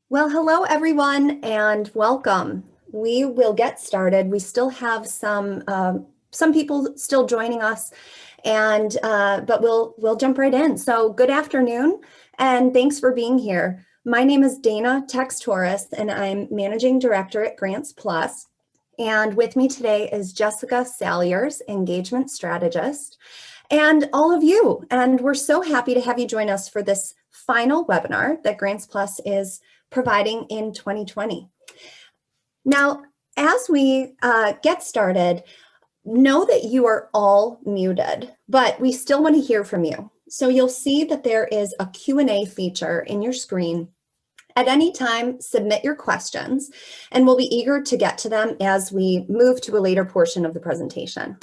Well, hello everyone and welcome. We will get started. We still have some people still joining us, and but we'll jump right in. So good afternoon, and thanks for being here. My name is Dana Textoris, and I'm Managing Director at Grants Plus. And with me today is Jessica Salyers, Engagement Strategist, and all of you. And we're so happy to have you join us for this final webinar that Grants Plus is providing in 2020. Now, as we get started, know that you are all muted, but we still want to hear from you. So you'll see that there is a Q&A feature in your screen. At any time, submit your questions, and we'll be eager to get to them as we move to a later portion of the presentation.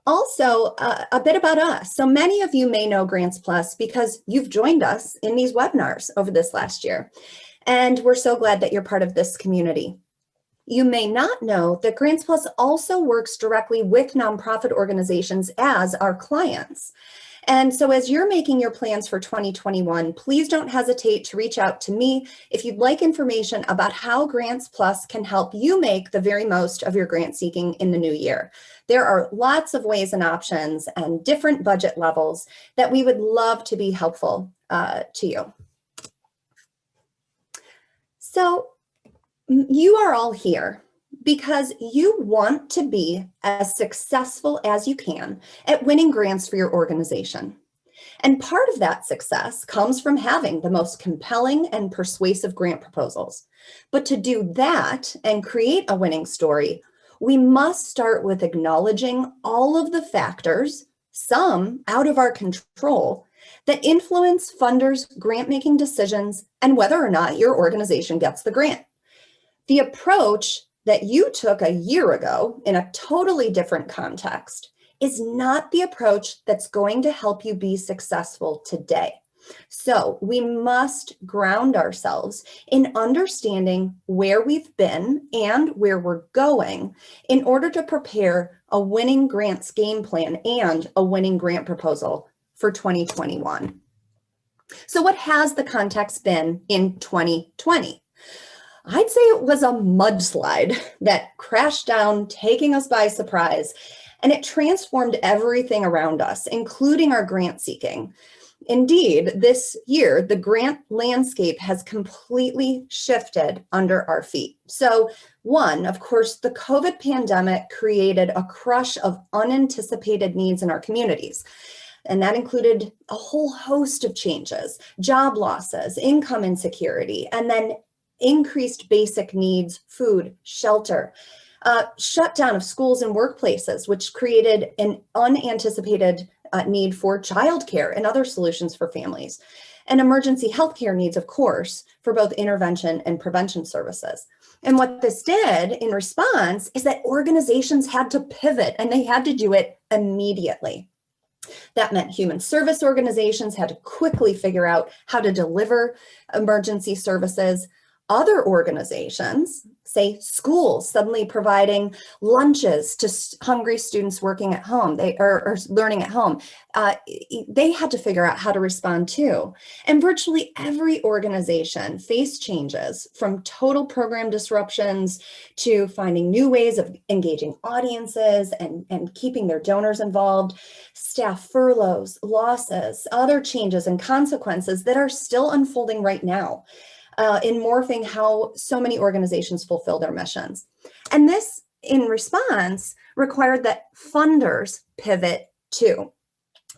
Also, a bit about us. So many of you may know Grants Plus because you've joined us in these webinars over this last year, and we're so glad that you're part of this community. You may not know that Grants Plus also works directly with nonprofit organizations as our clients. And so as you're making your plans for 2021, please don't hesitate to reach out to me if you'd like information about how Grants Plus can help you make the very most of your grant seeking in the new year. There are lots of ways and options and different budget levels that we would love to be helpful to you. So you are all here because you want to be as successful as you can at winning grants for your organization. And part of that success comes from having the most compelling and persuasive grant proposals. But to do that and create a winning story, we must start with acknowledging all of the factors, some out of our control, that influence funders' grant-making decisions and whether or not your organization gets the grant. The approach that you took a year ago in a totally different context is not the approach that's going to help you be successful today. So we must ground ourselves in understanding where we've been and where we're going in order to prepare a winning grants game plan and a winning grant proposal for 2021. So what has the context been in 2020? I'd say it was a mudslide that crashed down, taking us by surprise, and it transformed everything around us, including our grant seeking. Indeed, this year, the grant landscape has completely shifted under our feet. So one, of course, the COVID pandemic created a crush of unanticipated needs in our communities. And that included a whole host of changes, job losses, income insecurity, and then increased basic needs, food, shelter, shutdown of schools and workplaces, which created an unanticipated need for childcare and other solutions for families, and emergency healthcare needs, of course, for both intervention and prevention services. And what this did in response is that organizations had to pivot, and they had to do it immediately. That meant human service organizations had to quickly figure out how to deliver emergency services. Other organizations, say schools, suddenly providing lunches to hungry students working at home, or learning at home, they had to figure out how to respond too. And virtually every organization faced changes, from total program disruptions to finding new ways of engaging audiences and keeping their donors involved, staff furloughs, losses, other changes and consequences that are still unfolding right now. In morphing how so many organizations fulfill their missions. And this, in response, required that funders pivot too.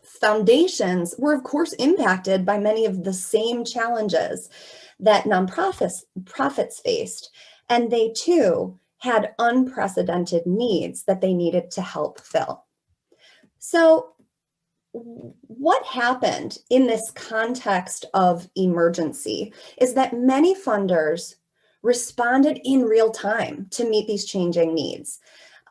Foundations were, of course, impacted by many of the same challenges that nonprofits faced, and they too had unprecedented needs that they needed to help fill. So what happened in this context of emergency is that many funders responded in real time to meet these changing needs.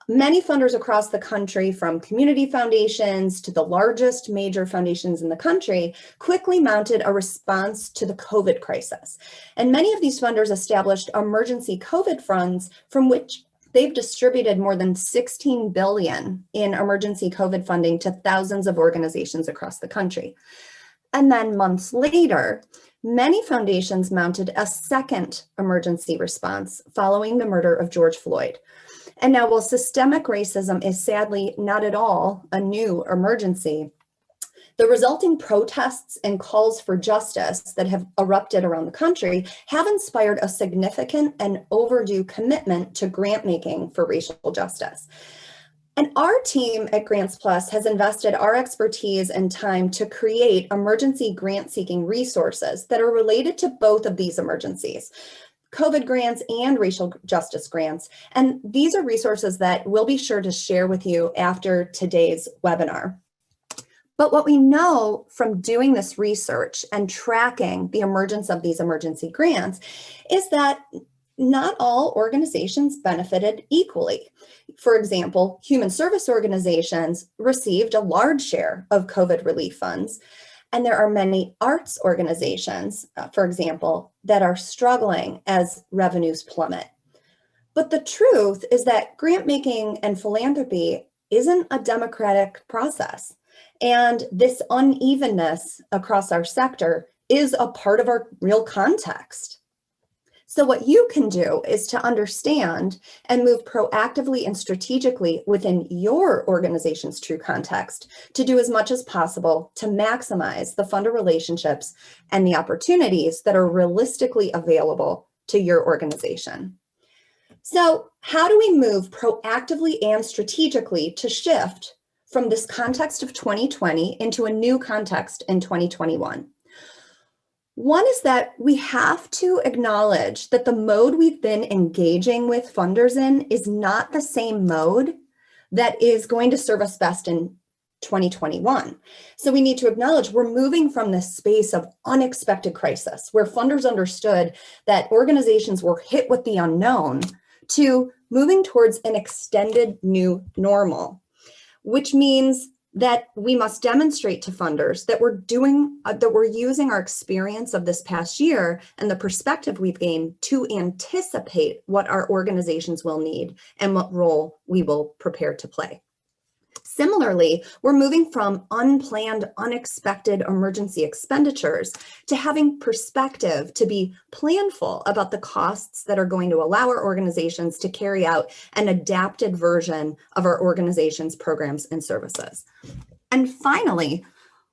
Many funders across the country, from community foundations to the largest major foundations in the country, quickly mounted a response to the COVID crisis. And many of these funders established emergency COVID funds from which they've distributed more than $16 billion in emergency COVID funding to thousands of organizations across the country. And then months later, many foundations mounted a second emergency response following the murder of George Floyd. And now, while systemic racism is sadly not at all a new emergency, the resulting protests and calls for justice that have erupted around the country have inspired a significant and overdue commitment to grant making for racial justice. And our team at Grants Plus has invested our expertise and time to create emergency grant seeking resources that are related to both of these emergencies, COVID grants and racial justice grants. And these are resources that we'll be sure to share with you after today's webinar. But what we know from doing this research and tracking the emergence of these emergency grants is that not all organizations benefited equally. For example, human service organizations received a large share of COVID relief funds, and there are many arts organizations, for example, that are struggling as revenues plummet. But the truth is that grant making and philanthropy isn't a democratic process. And this unevenness across our sector is a part of our real context. So what you can do is to understand and move proactively and strategically within your organization's true context to do as much as possible to maximize the funder relationships and the opportunities that are realistically available to your organization. So how do we move proactively and strategically to shift from this context of 2020 into a new context in 2021? One is that we have to acknowledge that the mode we've been engaging with funders in is not the same mode that is going to serve us best in 2021. So we need to acknowledge we're moving from this space of unexpected crisis, where funders understood that organizations were hit with the unknown, to moving towards an extended new normal, which means that we must demonstrate to funders that we're using our experience of this past year and the perspective we've gained to anticipate what our organizations will need and what role we will prepare to play. Similarly, we're moving from unplanned, unexpected emergency expenditures to having perspective to be planful about the costs that are going to allow our organizations to carry out an adapted version of our organization's programs and services. And finally,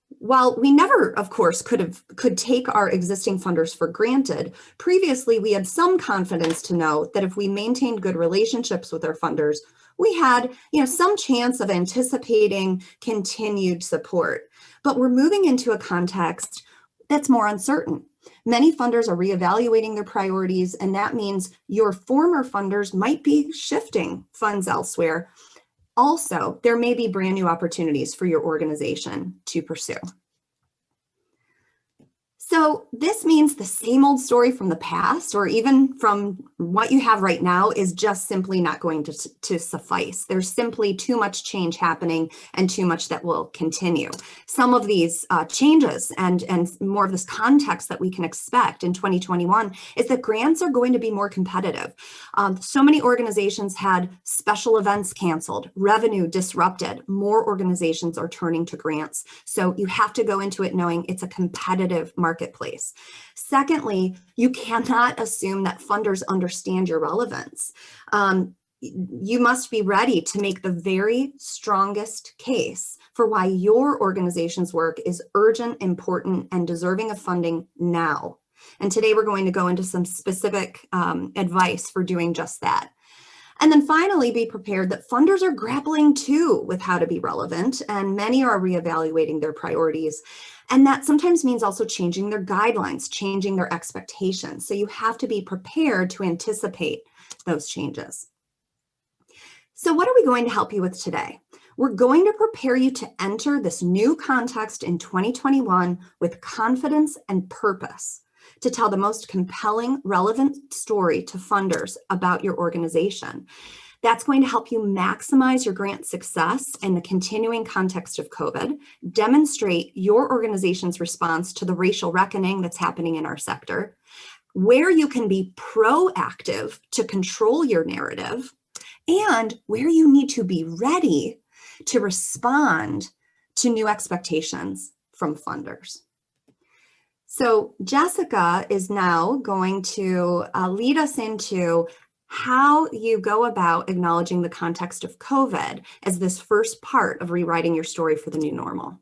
while we never, of course, could take our existing funders for granted, previously we had some confidence to know that if we maintained good relationships with our funders, we had, some chance of anticipating continued support. But we're moving into a context that's more uncertain. Many funders are reevaluating their priorities, and that means your former funders might be shifting funds elsewhere. Also, there may be brand new opportunities for your organization to pursue. So this means the same old story from the past, or even from what you have right now, is just simply not going to suffice. There's simply too much change happening and too much that will continue. Some of these changes and more of this context that we can expect in 2021 is that grants are going to be more competitive. So many organizations had special events canceled, revenue disrupted. More organizations are turning to grants. So you have to go into it knowing it's a competitive marketplace. Secondly, you cannot assume that funders understand your relevance. You must be ready to make the very strongest case for why your organization's work is urgent, important, and deserving of funding now. And today we're going to go into some specific advice for doing just that. And then finally, be prepared that funders are grappling too with how to be relevant, and many are reevaluating their priorities. And that sometimes means also changing their guidelines, changing their expectations. So you have to be prepared to anticipate those changes. So what are we going to help you with today? We're going to prepare you to enter this new context in 2021 with confidence and purpose, to tell the most compelling, relevant story to funders about your organization. That's going to help you maximize your grant success in the continuing context of COVID, demonstrate your organization's response to the racial reckoning that's happening in our sector, where you can be proactive to control your narrative, and where you need to be ready to respond to new expectations from funders. So Jessica is now going to lead us into how you go about acknowledging the context of COVID as this first part of rewriting your story for the new normal.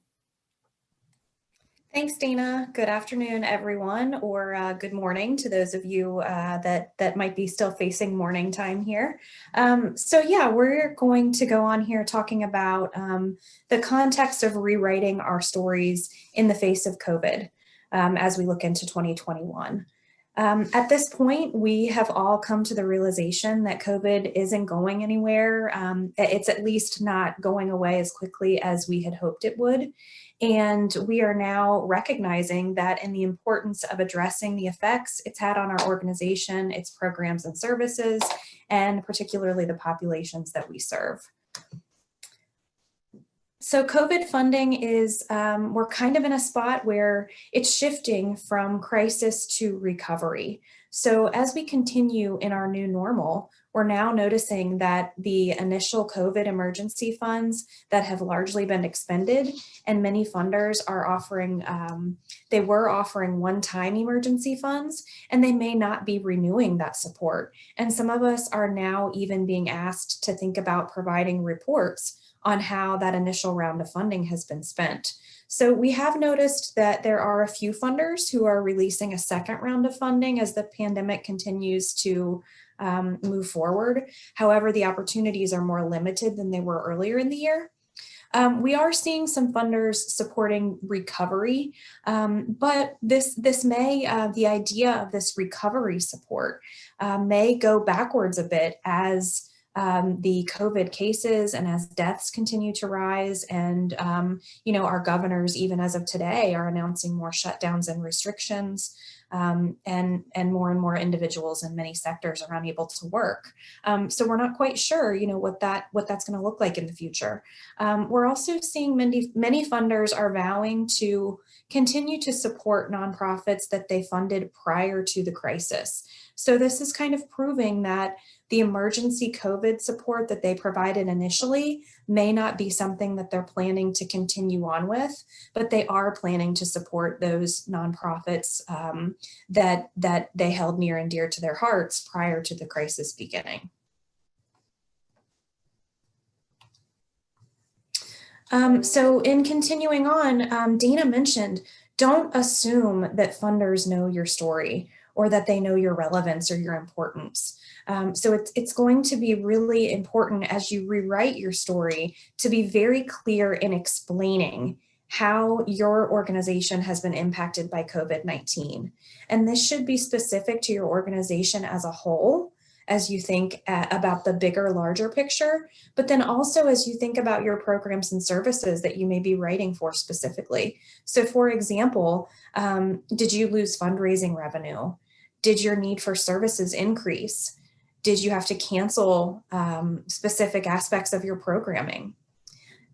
Thanks, Dana. Good afternoon, everyone, or good morning to those of you that might be still facing morning time here. So we're going to go on here talking about the context of rewriting our stories in the face of COVID as we look into 2021. At this point, we have all come to the realization that COVID isn't going anywhere. It's at least not going away as quickly as we had hoped it would. And we are now recognizing that in the importance of addressing the effects it's had on our organization, its programs and services, and particularly the populations that we serve. So COVID funding is, we're kind of in a spot where it's shifting from crisis to recovery. So as we continue in our new normal, we're now noticing that the initial COVID emergency funds that have largely been expended, and many funders are offering, they were offering one-time emergency funds, and they may not be renewing that support. And some of us are now even being asked to think about providing reports on how that initial round of funding has been spent. So we have noticed that there are a few funders who are releasing a second round of funding as the pandemic continues to move forward. However, the opportunities are more limited than they were earlier in the year. We are seeing some funders supporting recovery, but this may, the idea of this recovery support may go backwards a bit as the COVID cases and as deaths continue to rise, and our governors, even as of today, are announcing more shutdowns and restrictions, and more individuals in many sectors are unable to work. So we're not quite sure, what that's going to look like in the future. We're also seeing many funders are vowing to continue to support nonprofits that they funded prior to the crisis. So this is kind of proving that the emergency COVID support that they provided initially may not be something that they're planning to continue on with, but they are planning to support those nonprofits that they held near and dear to their hearts prior to the crisis beginning. So in continuing on, Dana mentioned, don't assume that funders know your story or that they know your relevance or your importance. So it's going to be really important as you rewrite your story to be very clear in explaining how your organization has been impacted by COVID-19. And this should be specific to your organization as a whole, as you think about the bigger, larger picture, but then also as you think about your programs and services that you may be writing for specifically. So for example, did you lose fundraising revenue? Did your need for services increase? Did you have to cancel specific aspects of your programming?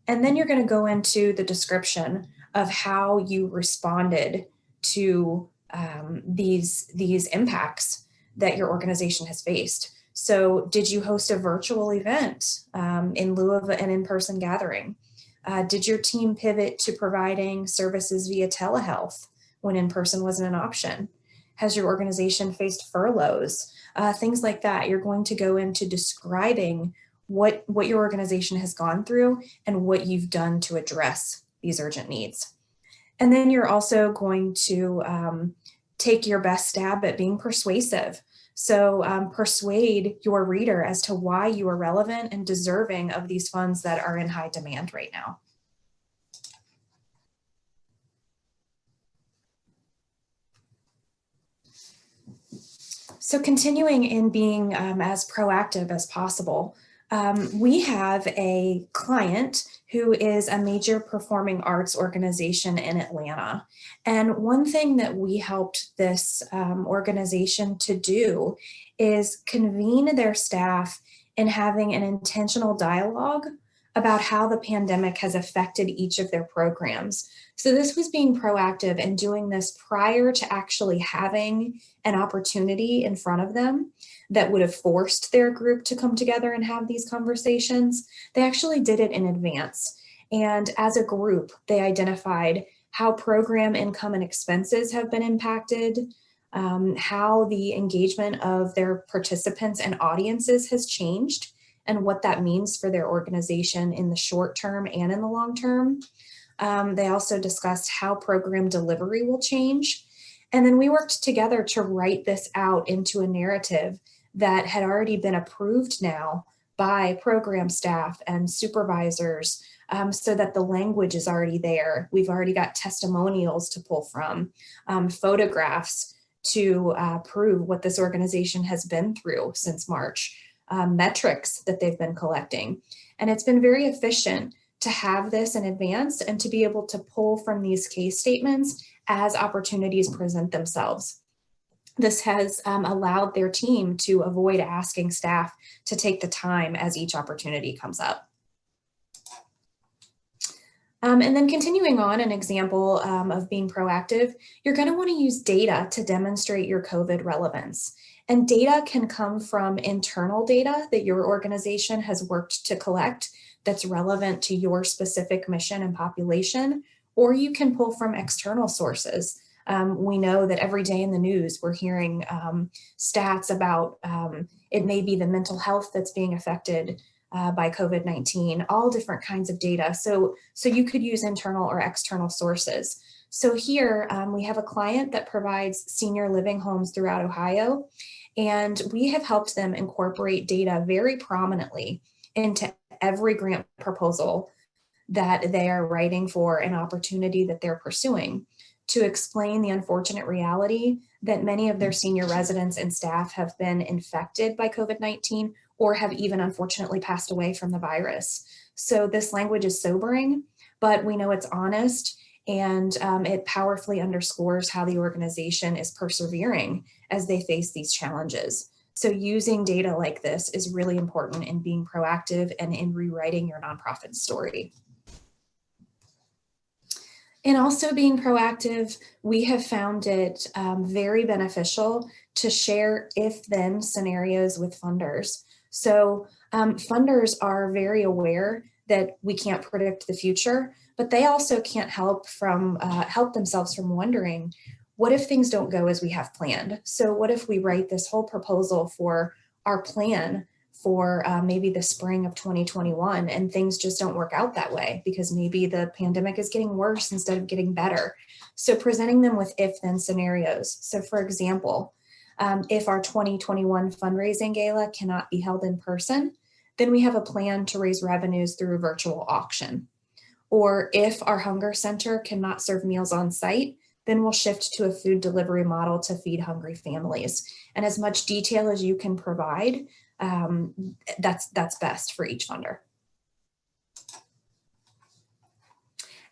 And then you're going to go into the description of how you responded to these impacts that your organization has faced. So did you host a virtual event in lieu of an in-person gathering? Did your team pivot to providing services via telehealth when in-person wasn't an option? Has your organization faced furloughs? Things like that. You're going to go into describing what your organization has gone through and what you've done to address these urgent needs. And then you're also going to take your best stab at being persuasive. So persuade your reader as to why you are relevant and deserving of these funds that are in high demand right now. So continuing in being as proactive as possible, we have a client who is a major performing arts organization in Atlanta. And one thing that we helped this organization to do is convene their staff in having an intentional dialogue about how the pandemic has affected each of their programs. So this was being proactive and doing this prior to actually having an opportunity in front of them that would have forced their group to come together and have these conversations. They actually did it in advance. And as a group, they identified how program income and expenses have been impacted, how the engagement of their participants and audiences has changed, and what that means for their organization in the short term and in the long term. They also discussed how program delivery will change. And then we worked together to write this out into a narrative that had already been approved now by program staff and supervisors, so that the language is already there. We've already got testimonials to pull from, photographs to prove what this organization has been through since March, metrics that they've been collecting. And it's been very efficient to have this in advance and to be able to pull from these case statements as opportunities present themselves. This has allowed their team to avoid asking staff to take the time as each opportunity comes up. And then continuing on, an example of being proactive, you're going to want to use data to demonstrate your COVID relevance. And data can come from internal data that your organization has worked to collect that's relevant to your specific mission and population, or you can pull from external sources. We know that every day in the news, we're hearing stats about it may be the mental health that's being affected by COVID-19, all different kinds of data. So you could use internal or external sources. So here we have a client that provides senior living homes throughout Ohio, and we have helped them incorporate data very prominently into every grant proposal that they are writing for an opportunity that they're pursuing, to explain the unfortunate reality that many of their senior residents and staff have been infected by COVID-19 or have even unfortunately passed away from the virus. So this language is sobering, but we know it's honest, and it powerfully underscores how the organization is persevering as they face these challenges. So using data like this is really important in being proactive and in rewriting your nonprofit story. And also being proactive, we have found it very beneficial to share if-then scenarios with funders. So funders are very aware that we can't predict the future, but they also can't help themselves from wondering, what if things don't go as we have planned? So what if we write this whole proposal for our plan for maybe the spring of 2021 and things just don't work out that way because maybe the pandemic is getting worse instead of getting better? So presenting them with if-then scenarios. So for example, if our 2021 fundraising gala cannot be held in person, then we have a plan to raise revenues through a virtual auction. Or if our hunger center cannot serve meals on site, then we'll shift to a food delivery model to feed hungry families. And as much detail as you can provide, that's best for each funder.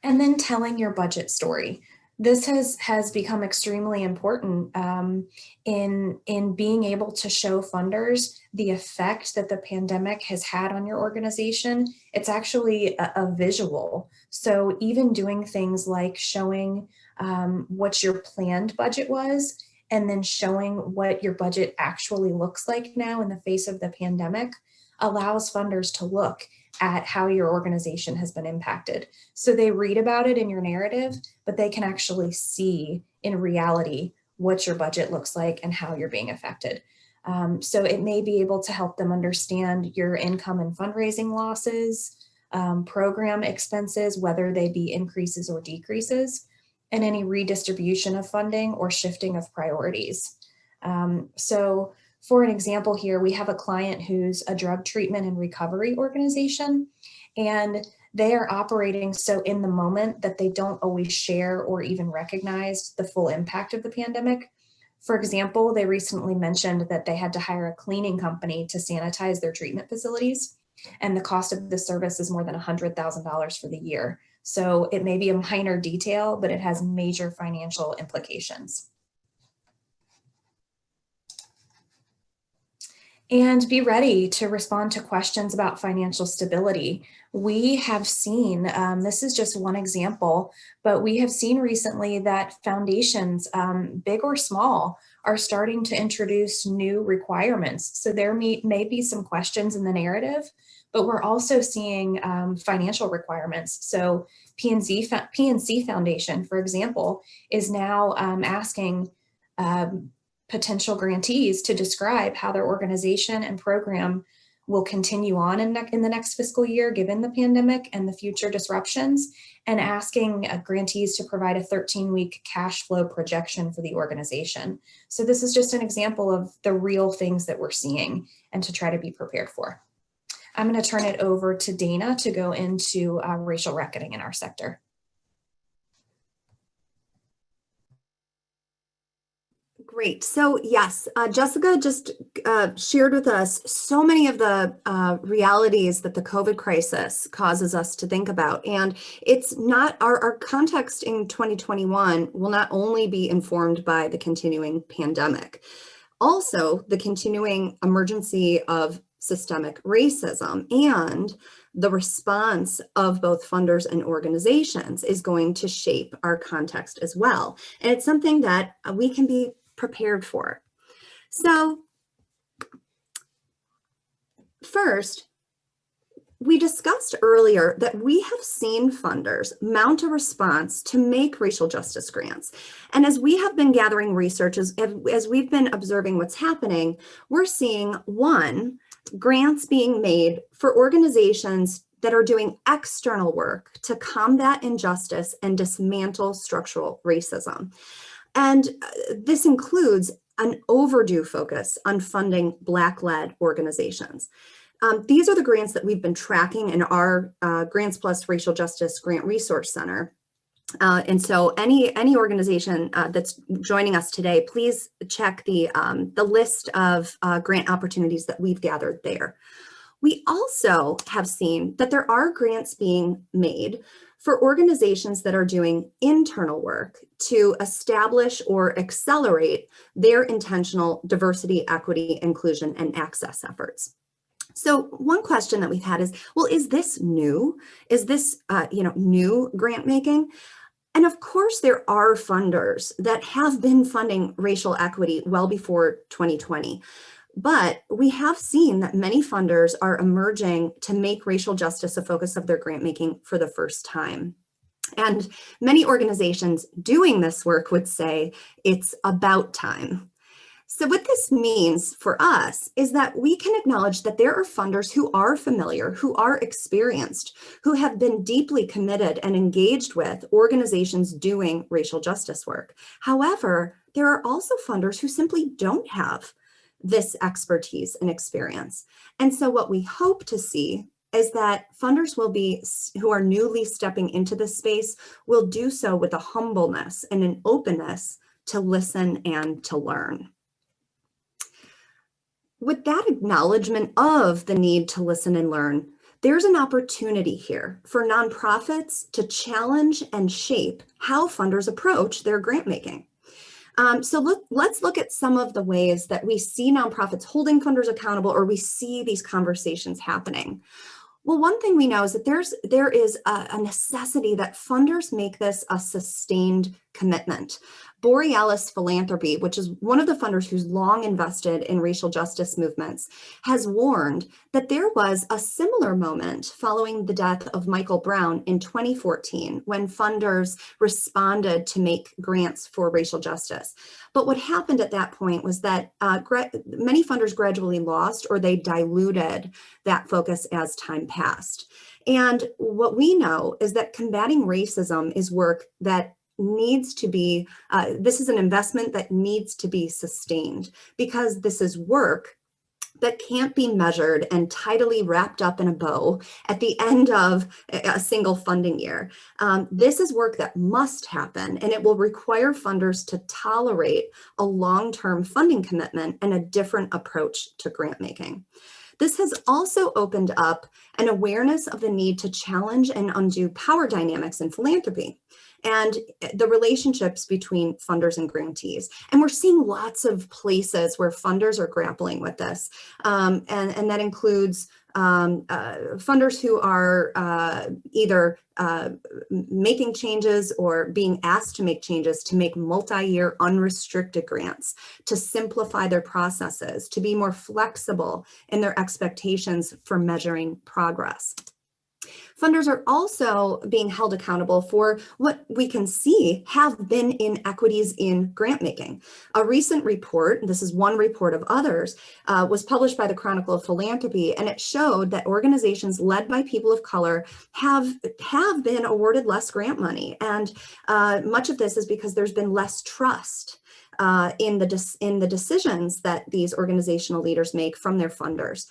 And then telling your budget story. This has become extremely important in being able to show funders the effect that the pandemic has had on your organization. It's actually a visual. So even doing things like showing what your planned budget was, and then showing what your budget actually looks like now in the face of the pandemic allows funders to look at how your organization has been impacted. So they read about it in your narrative, but they can actually see in reality what your budget looks like and how you're being affected. So it may be able to help them understand your income and fundraising losses, program expenses, whether they be increases or decreases, and any redistribution of funding or shifting of priorities. So for an example here, we have a client who's a drug treatment and recovery organization, and they are operating so in the moment that they don't always share or even recognize the full impact of the pandemic. For example, they recently mentioned that they had to hire a cleaning company to sanitize their treatment facilities, and the cost of the service is more than $100,000 for the year. So it may be a minor detail, but it has major financial implications. And be ready to respond to questions about financial stability. We have seen, this is just one example, but we have seen recently that foundations, big or small, are starting to introduce new requirements. So there may be some questions in the narrative, but we're also seeing financial requirements. So PNC Foundation, for example, is now asking potential grantees to describe how their organization and program will continue on in the next fiscal year, given the pandemic and the future disruptions, and asking grantees to provide a 13-week cash flow projection for the organization. So this is just an example of the real things that we're seeing and to try to be prepared for. I'm going to turn it over to Dana to go into racial reckoning in our sector. Great. So yes, Jessica just shared with us so many of the realities that the COVID crisis causes us to think about. And it's not, our context in 2021 will not only be informed by the continuing pandemic, also the continuing emergency of systemic racism, and the response of both funders and organizations is going to shape our context as well. And it's something that we can be prepared for. So first, we discussed earlier that we have seen funders mount a response to make racial justice grants. And as we have been gathering research, as we've been observing what's happening, we're seeing, one, grants being made for organizations that are doing external work to combat injustice and dismantle structural racism. And this includes an overdue focus on funding Black-led organizations. These are the grants that we've been tracking in our Grants Plus Racial Justice Grant Resource Center. And so any organization that's joining us today, please check the list of grant opportunities that we've gathered there. We also have seen that there are grants being made for organizations that are doing internal work to establish or accelerate their intentional diversity, equity, inclusion, and access efforts. So one question that we've had is, well, is this new? Is this new grant making? And of course, there are funders that have been funding racial equity well before 2020. But we have seen that many funders are emerging to make racial justice a focus of their grant making for the first time. And many organizations doing this work would say it's about time. So what this means for us is that we can acknowledge that there are funders who are familiar, who are experienced, who have been deeply committed and engaged with organizations doing racial justice work. However, there are also funders who simply don't have this expertise and experience. And so what we hope to see is that funders who are newly stepping into this space will do so with a humbleness and an openness to listen and to learn. With that acknowledgement of the need to listen and learn, there's an opportunity here for nonprofits to challenge and shape how funders approach their grant making. So let's look at some of the ways that we see nonprofits holding funders accountable, or we see these conversations happening. Well, one thing we know is that there is a necessity that funders make this a sustained commitment. Borealis Philanthropy, which is one of the funders who's long invested in racial justice movements, has warned that there was a similar moment following the death of Michael Brown in 2014 when funders responded to make grants for racial justice. But what happened at that point was that many funders gradually lost, or they diluted that focus as time passed. And what we know is that combating racism is work that needs to be, this is an investment that needs to be sustained, because this is work that can't be measured and tidily wrapped up in a bow at the end of a single funding year. This is work that must happen, and it will require funders to tolerate a long-term funding commitment and a different approach to grant making. This has also opened up an awareness of the need to challenge and undo power dynamics in philanthropy. and the relationships between funders and grantees. And we're seeing lots of places where funders are grappling with this. And that includes funders who are either making changes or being asked to make changes to make multi-year unrestricted grants, to simplify their processes, to be more flexible in their expectations for measuring progress. Funders are also being held accountable for what we can see have been inequities in grant making. A recent report, this is one report of others, was published by the Chronicle of Philanthropy, and it showed that organizations led by people of color have been awarded less grant money. And much of this is because there's been less trust in the decisions that these organizational leaders make from their funders.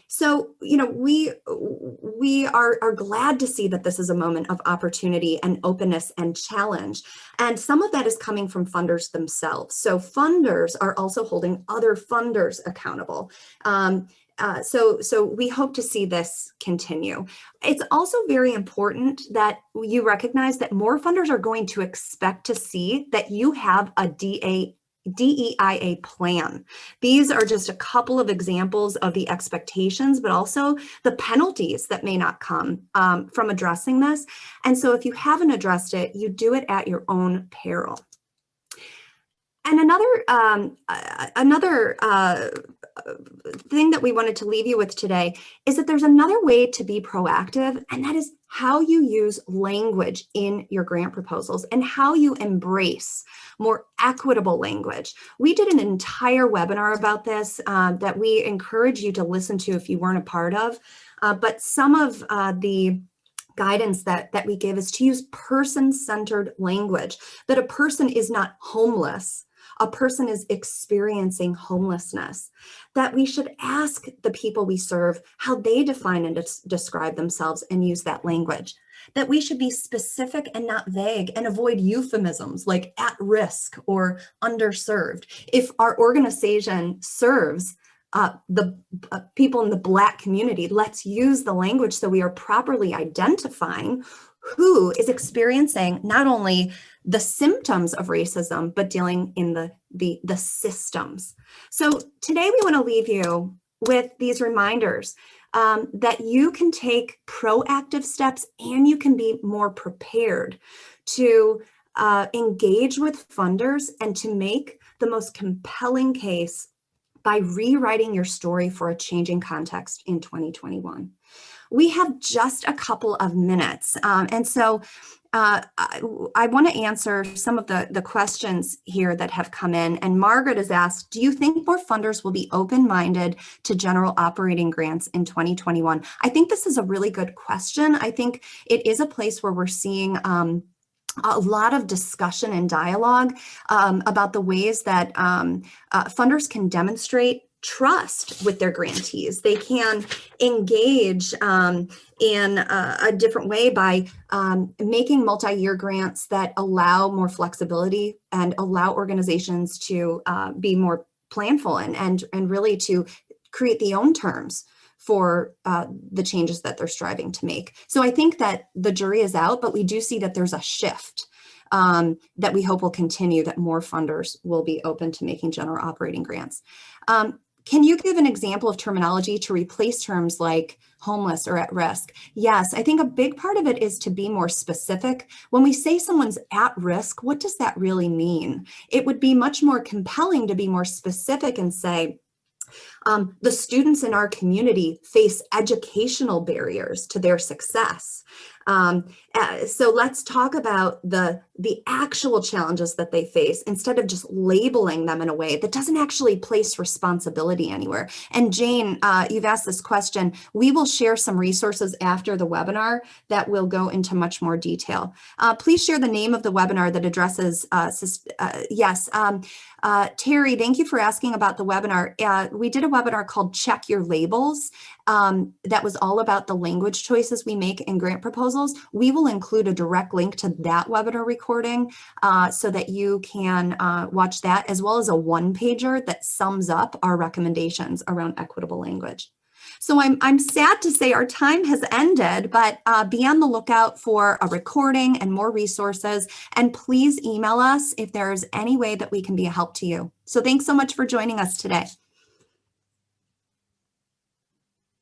So, you know, we are glad to see that this is a moment of opportunity and openness and challenge. And some of that is coming from funders themselves. So funders are also holding other funders accountable. So we hope to see this continue. It's also very important that you recognize that more funders are going to expect to see that you have a DEIA plan. These are just a couple of examples of the expectations, but also the penalties that may not come from addressing this. And so if you haven't addressed it, you do it at your own peril. And another thing that we wanted to leave you with today is that there's another way to be proactive, and that is how you use language in your grant proposals and how you embrace more equitable language. We did an entire webinar about this that we encourage you to listen to if you weren't a part of, but some of the guidance that we give is to use person-centered language, that a person is not homeless. A person is experiencing homelessness, that we should ask the people we serve how they define and describe themselves and use that language, that we should be specific and not vague and avoid euphemisms like at risk or underserved. If our organization serves the people in the Black community, let's use the language so we are properly identifying who is experiencing not only the symptoms of racism, but dealing in the systems. So today we want to leave you with these reminders that you can take proactive steps and you can be more prepared to engage with funders and to make the most compelling case by rewriting your story for a changing context in 2021. We have just a couple of minutes. And so I want to answer some of the questions here that have come in. And Margaret has asked, do you think more funders will be open-minded to general operating grants in 2021? I think this is a really good question. I think it is a place where we're seeing a lot of discussion and dialogue about the ways that funders can demonstrate trust with their grantees. They can engage in a different way by making multi-year grants that allow more flexibility and allow organizations to be more planful and really to create the own terms for the changes that they're striving to make. So I think that the jury is out, but we do see that there's a shift that we hope will continue, that more funders will be open to making general operating grants. Can you give an example of terminology to replace terms like homeless or at risk? Yes, I think a big part of it is to be more specific. When we say someone's at risk, what does that really mean? It would be much more compelling to be more specific and say, the students in our community face educational barriers to their success. So let's talk about the actual challenges that they face instead of just labeling them in a way that doesn't actually place responsibility anywhere. And Jane, you've asked this question. We will share some resources after the webinar that will go into much more detail. Please share the name of the webinar that addresses, yes. Terry, thank you for asking about the webinar. We did a webinar called Check Your Labels. That was all about the language choices we make in grant proposals. We will include a direct link to that webinar recording so that you can watch that, as well as a one-pager that sums up our recommendations around equitable language. So I'm sad to say our time has ended, but be on the lookout for a recording and more resources. And please email us if there's any way that we can be a help to you. So thanks so much for joining us today.